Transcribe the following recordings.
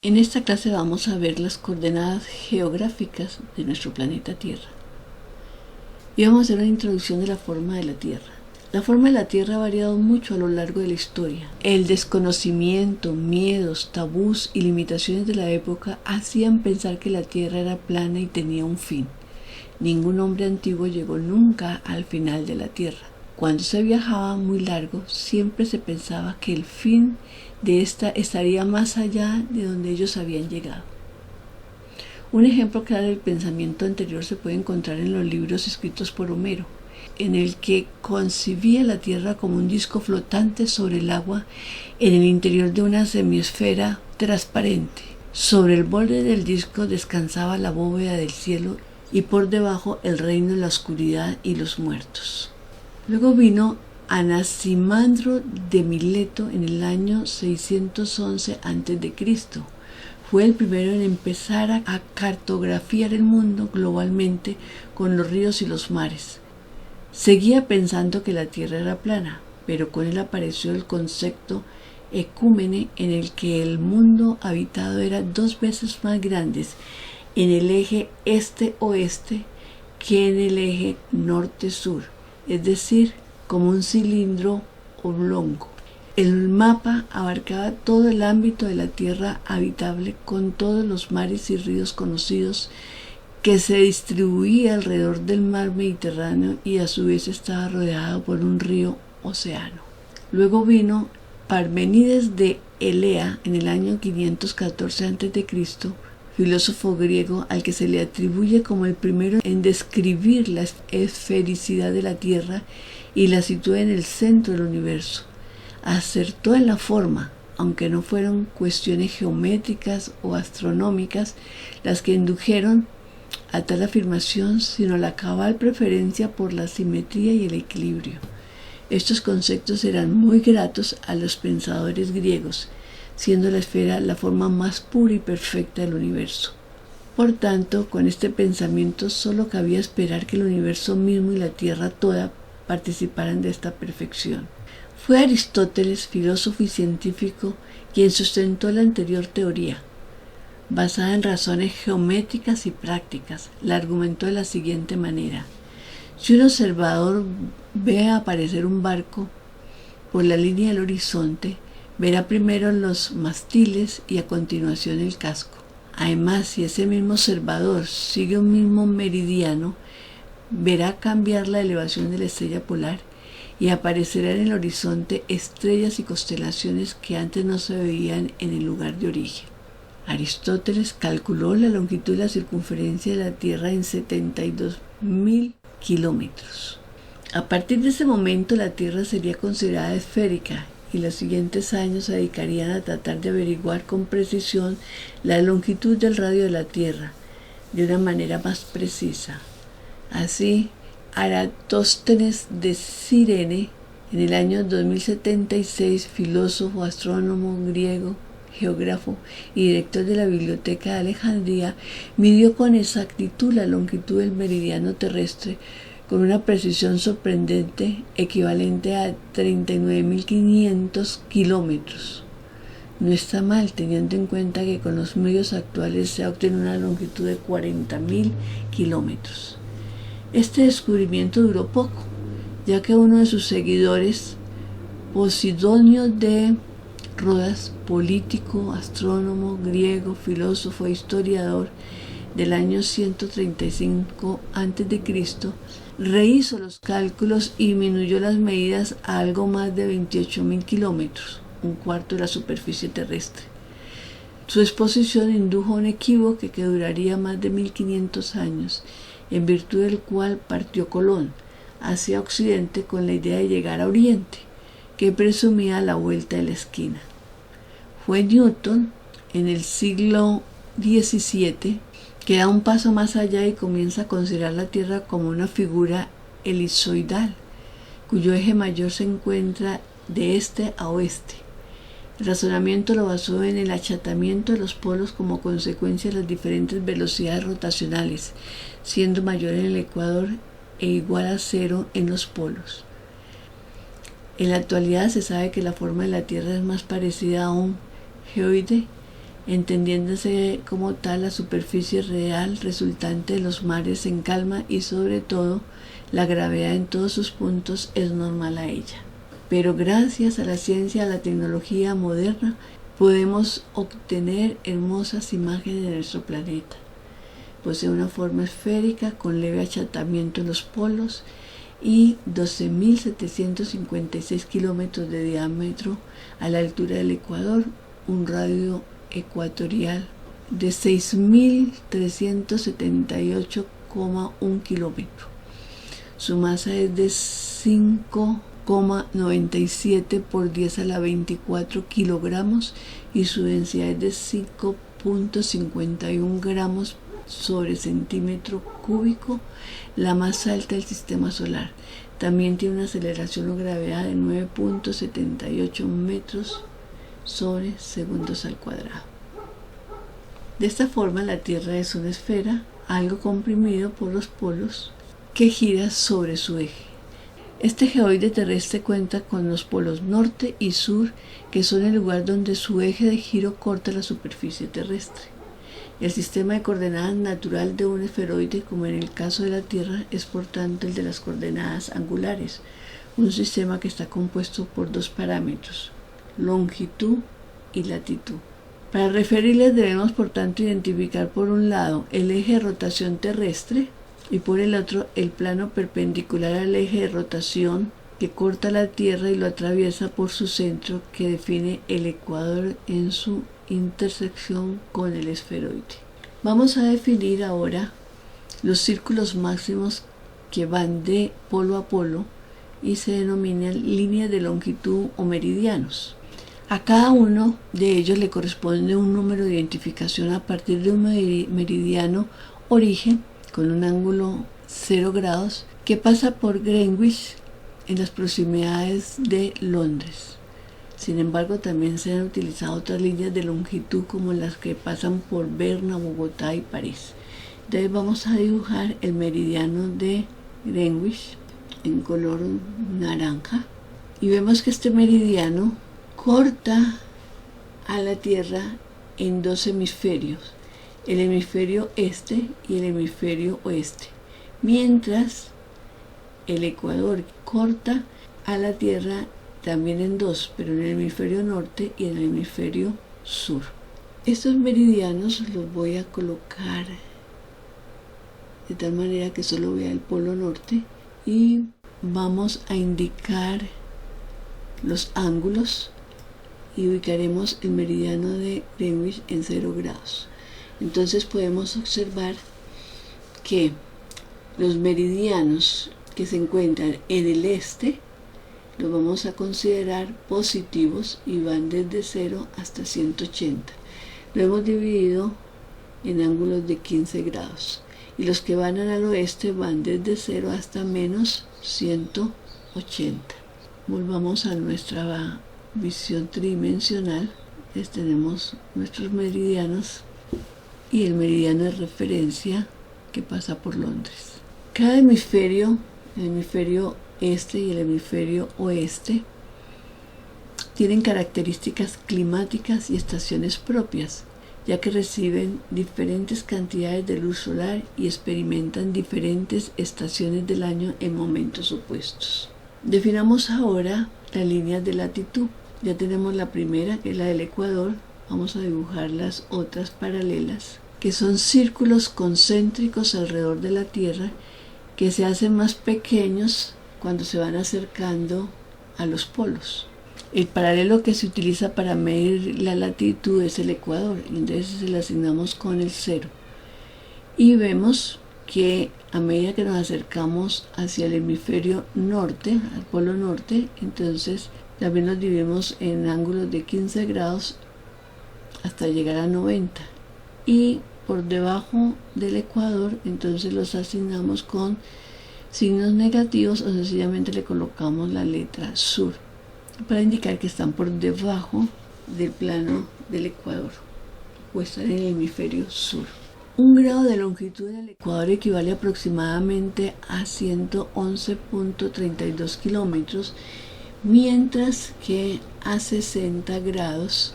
En esta clase vamos a ver las coordenadas geográficas de nuestro planeta Tierra. Y vamos a hacer una introducción de la forma de la Tierra. La forma de la Tierra ha variado mucho a lo largo de la historia. El desconocimiento, miedos, tabús y limitaciones de la época hacían pensar que la Tierra era plana y tenía un fin. Ningún hombre antiguo llegó nunca al final de la Tierra. Cuando se viajaba muy largo, siempre se pensaba que el fin de esta estaría más allá de donde ellos habían llegado. Un ejemplo claro del pensamiento anterior se puede encontrar en los libros escritos por Homero, en el que concibía la Tierra como un disco flotante sobre el agua en el interior de una semiesfera transparente. Sobre el borde del disco descansaba la bóveda del cielo y por debajo el reino de la oscuridad y los muertos. Luego vino Anaximandro de Mileto en el año 611 a.C. Fue el primero en empezar a cartografiar el mundo globalmente con los ríos y los mares. Seguía pensando que la Tierra era plana, pero con él apareció el concepto ecúmene en el que el mundo habitado era 2 veces más grande en el eje este-oeste que en el eje norte-sur, es decir, como un cilindro oblongo. El mapa abarcaba todo el ámbito de la Tierra habitable con todos los mares y ríos conocidos que se distribuía alrededor del mar Mediterráneo y a su vez estaba rodeado por un río océano. Luego vino Parménides de Elea en el año 514 a.C., filósofo griego al que se le atribuye como el primero en describir la esfericidad de la Tierra y la sitúa en el centro del universo. Acertó en la forma, aunque no fueron cuestiones geométricas o astronómicas las que indujeron a tal afirmación, sino la cabal preferencia por la simetría y el equilibrio. Estos conceptos eran muy gratos a los pensadores griegos, siendo la esfera la forma más pura y perfecta del universo. Por tanto, con este pensamiento solo cabía esperar que el universo mismo y la Tierra toda participaran de esta perfección. Fue Aristóteles, filósofo y científico, quien sustentó la anterior teoría. Basada en razones geométricas y prácticas, la argumentó de la siguiente manera: si un observador ve aparecer un barco por la línea del horizonte, verá primero los mástiles y a continuación el casco. Además, si ese mismo observador sigue un mismo meridiano, verá cambiar la elevación de la estrella polar y aparecerán en el horizonte estrellas y constelaciones que antes no se veían en el lugar de origen. Aristóteles calculó la longitud y la circunferencia de la Tierra en 72.000 kilómetros. A partir de ese momento la Tierra sería considerada esférica y los siguientes años se dedicarían a tratar de averiguar con precisión la longitud del radio de la Tierra de una manera más precisa. Así, Eratóstenes de Cirene, en el año 2076, filósofo, astrónomo griego, geógrafo y director de la Biblioteca de Alejandría, midió con exactitud la longitud del meridiano terrestre con una precisión sorprendente, equivalente a 39.500 kilómetros. No está mal, teniendo en cuenta que con los medios actuales se obtiene una longitud de 40.000 kilómetros. Este descubrimiento duró poco, ya que uno de sus seguidores, Posidonio de Rodas, político, astrónomo, griego, filósofo e historiador del año 135 a.C., rehizo los cálculos y disminuyó las medidas a algo más de 28.000 kilómetros, un cuarto de la superficie terrestre. Su exposición indujo un equívoco que duraría más de 1500 años, en virtud del cual partió Colón hacia Occidente con la idea de llegar a Oriente, que presumía la vuelta de la esquina. Fue Newton, en el siglo XVII, que da un paso más allá y comienza a considerar la Tierra como una figura elipsoidal, cuyo eje mayor se encuentra de este a oeste. El razonamiento lo basó en el achatamiento de los polos como consecuencia de las diferentes velocidades rotacionales, siendo mayor en el ecuador e igual a 0 en los polos. En la actualidad se sabe que la forma de la Tierra es más parecida a un geoide entendiéndose como tal la superficie real resultante de los mares en calma y sobre todo la gravedad en todos sus puntos es normal a ella. Pero gracias a la ciencia y a la tecnología moderna podemos obtener hermosas imágenes de nuestro planeta. Posee una forma esférica con leve achatamiento en los polos y 12.756 kilómetros de diámetro a la altura del Ecuador, un radio ecuatorial de 6.378,1 kilómetros. Su masa es de 5,97 por 10 a la 24 kilogramos y su densidad es de 5,51 gramos sobre centímetro cúbico, la más alta del sistema solar. También tiene una aceleración o gravedad de 9,78 metros sobre segundos al cuadrado. De esta forma, la Tierra es una esfera, algo comprimido por los polos, que gira sobre su eje. Este geoide terrestre cuenta con los polos norte y sur, que son el lugar donde su eje de giro corta la superficie terrestre. El sistema de coordenadas natural de un esferoide, como en el caso de la Tierra, es por tanto el de las coordenadas angulares, un sistema que está compuesto por dos parámetros, longitud y latitud. Para referirles debemos por tanto identificar por un lado el eje de rotación terrestre y por el otro el plano perpendicular al eje de rotación que corta la Tierra y lo atraviesa por su centro, que define el ecuador en su intersección con el esferoide. Vamos a definir ahora los círculos máximos que van de polo a polo y se denominan líneas de longitud o meridianos. A cada uno de ellos le corresponde un número de identificación a partir de un meridiano origen con un ángulo 0 grados que pasa por Greenwich en las proximidades de Londres. Sin embargo, también se han utilizado otras líneas de longitud como las que pasan por Berna, Bogotá y París. Entonces vamos a dibujar el meridiano de Greenwich en color naranja y vemos que este meridiano corta a la Tierra en dos hemisferios, el hemisferio este y el hemisferio oeste, mientras el ecuador corta a la Tierra también en dos, pero en el hemisferio norte y en el hemisferio sur. Estos meridianos los voy a colocar de tal manera que solo vea el polo norte y vamos a indicar los ángulos y ubicaremos el meridiano de Greenwich en 0 grados. Entonces podemos observar que los meridianos que se encuentran en el este los vamos a considerar positivos y van desde 0 hasta 180. Lo hemos dividido en ángulos de 15 grados. Y los que van al oeste van desde 0 hasta menos 180. Volvamos a nuestra visión tridimensional. Tenemos nuestros meridianos y el meridiano de referencia que pasa por Londres. Cada hemisferio, el hemisferio este y el hemisferio oeste, tienen características climáticas y estaciones propias, ya que reciben diferentes cantidades de luz solar y experimentan diferentes estaciones del año en momentos opuestos. Definamos ahora las líneas de latitud. Ya tenemos la primera, que es la del ecuador. Vamos a dibujar las otras paralelas, que son círculos concéntricos alrededor de la Tierra que se hacen más pequeños cuando se van acercando a los polos. El paralelo que se utiliza para medir la latitud es el ecuador, entonces se le asignamos con el 0. Y vemos que a medida que nos acercamos hacia el hemisferio norte, al polo norte, entonces también nos dividimos en ángulos de 15 grados hasta llegar a 90. Y por debajo del ecuador, entonces los asignamos con signos negativos o sencillamente le colocamos la letra sur para indicar que están por debajo del plano del ecuador o están en el hemisferio sur. Un grado de longitud en el ecuador equivale aproximadamente a 111.32 kilómetros, mientras que a 60 grados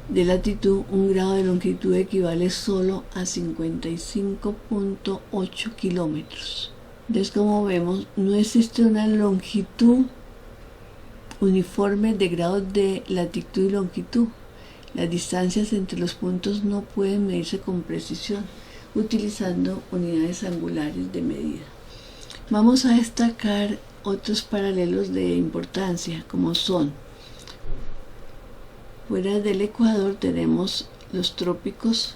de latitud, un grado de longitud equivale solo a 55.8 kilómetros. Entonces, como vemos, no existe una longitud uniforme de grados de latitud y longitud. Las distancias entre los puntos no pueden medirse con precisión utilizando unidades angulares de medida. Vamos a destacar otros paralelos de importancia, como son: fuera del Ecuador tenemos los trópicos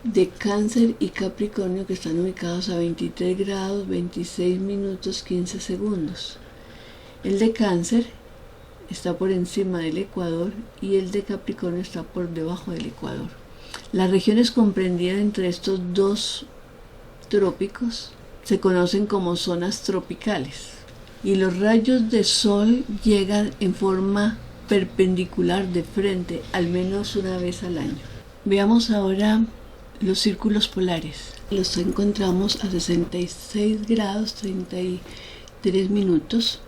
de Cáncer y Capricornio, que están ubicados a 23 grados 26 minutos 15 segundos. El de Cáncer está por encima del Ecuador y el de Capricornio está por debajo del Ecuador. Las regiones comprendidas entre estos dos trópicos se conocen como zonas tropicales, y los rayos de sol llegan en forma perpendicular de frente al menos una vez al año. Veamos ahora los círculos polares. Los encontramos a 66 grados 33 minutos.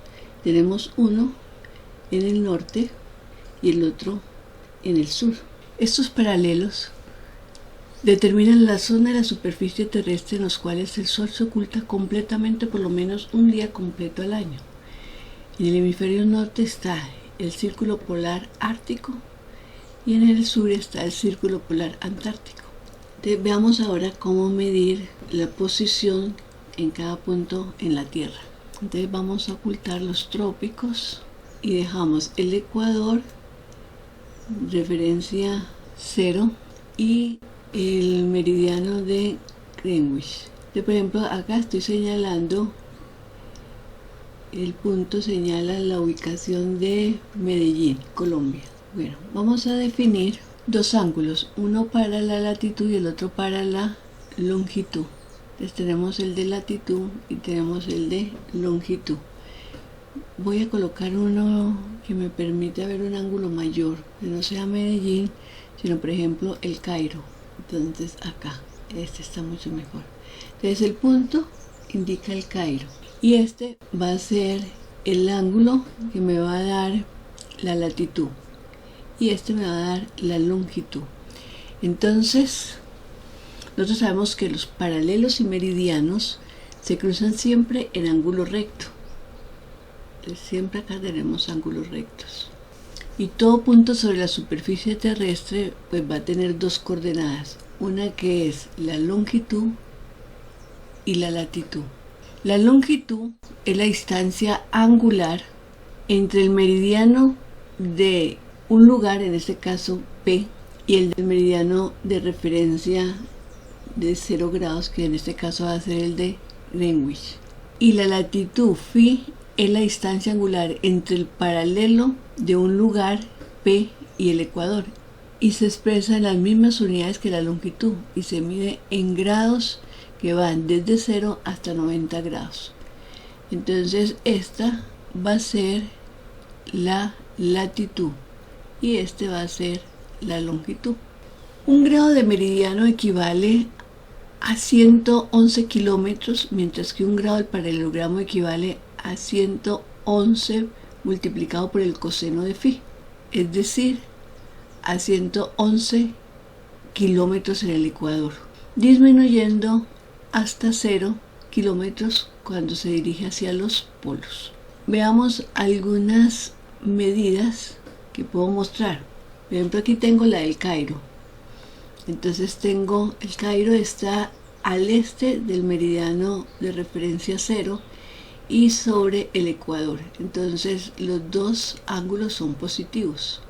Tenemos uno en el norte y el otro en el sur. Estos paralelos determinan la zona de la superficie terrestre en los cuales el sol se oculta completamente por lo menos un día completo al año. En el hemisferio norte está el círculo polar ártico y en el sur está el círculo polar antártico. Entonces, veamos ahora cómo medir la posición en cada punto en la Tierra. Entonces vamos a ocultar los trópicos y dejamos el Ecuador, referencia 0, y el meridiano de Greenwich. Entonces, por ejemplo, acá estoy señalando, el punto señala la ubicación de Medellín, Colombia. Bueno, vamos a definir dos ángulos, uno para la latitud y el otro para la longitud. Entonces tenemos el de latitud y tenemos el de longitud. Voy a colocar uno que me permita ver un ángulo mayor, que no sea Medellín, sino por ejemplo el Cairo. Entonces acá, este está mucho mejor. Entonces el punto indica el Cairo y este va a ser el ángulo que me va a dar la latitud y este me va a dar la longitud. Entonces nosotros sabemos que los paralelos y meridianos se cruzan siempre en ángulo recto. Siempre acá tenemos ángulos rectos. Y todo punto sobre la superficie terrestre pues va a tener dos coordenadas, una que es la longitud y la latitud. La longitud es la distancia angular entre el meridiano de un lugar, en este caso P, y el del meridiano de referencia de 0 grados, que en este caso va a ser el de Greenwich. Y la latitud phi es la distancia angular entre el paralelo de un lugar P y el ecuador, y se expresa en las mismas unidades que la longitud y se mide en grados que van desde 0 hasta 90 grados. Entonces esta va a ser la latitud y este va a ser la longitud. Un grado de meridiano equivale a 111 kilómetros, mientras que un grado del paralelogramo equivale a 111 multiplicado por el coseno de phi, es decir, a 111 kilómetros en el ecuador, disminuyendo hasta 0 kilómetros cuando se dirige hacia los polos. Veamos algunas medidas que puedo mostrar. Por ejemplo, aquí tengo la del Cairo. Entonces tengo, el Cairo está al este del meridiano de referencia 0 y sobre el ecuador. Entonces los dos ángulos son positivos.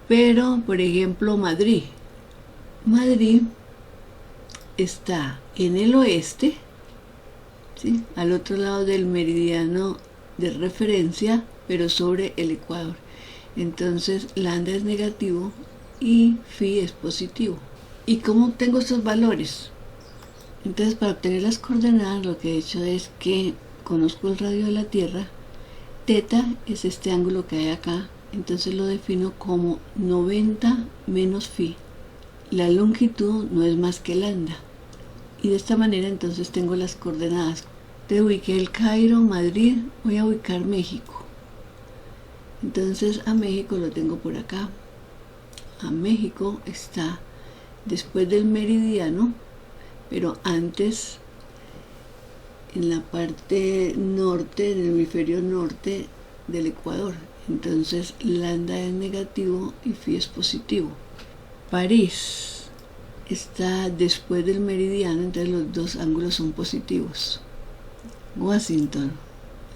Pero, por ejemplo, Madrid está en el oeste, ¿sí?, al otro lado del meridiano de referencia, pero sobre el ecuador. Entonces lambda es negativo y phi es positivo. ¿Y cómo obtengo estos valores? Entonces, para obtener las coordenadas, lo que he hecho es que conozco el radio de la Tierra. Teta es este ángulo que hay acá, entonces lo defino como 90 menos phi. La longitud no es más que lambda. Y de esta manera entonces tengo las coordenadas. Te ubiqué el Cairo, Madrid, voy a ubicar México. Entonces a México lo tengo por acá. a México está después del meridiano, pero antes, en la parte norte, en el hemisferio norte del Ecuador. Entonces lambda es negativo y phi es positivo. París está después del meridiano, entonces los dos ángulos son positivos. Washington,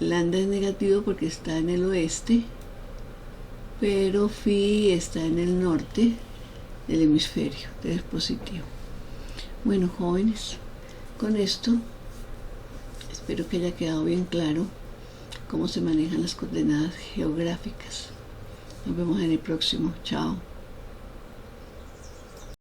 lambda es negativo porque está en el oeste, pero phi está en el norte del hemisferio, entonces es positivo. Bueno, jóvenes, con esto espero que haya quedado bien claro cómo se manejan las coordenadas geográficas. Nos vemos en el próximo. Chao.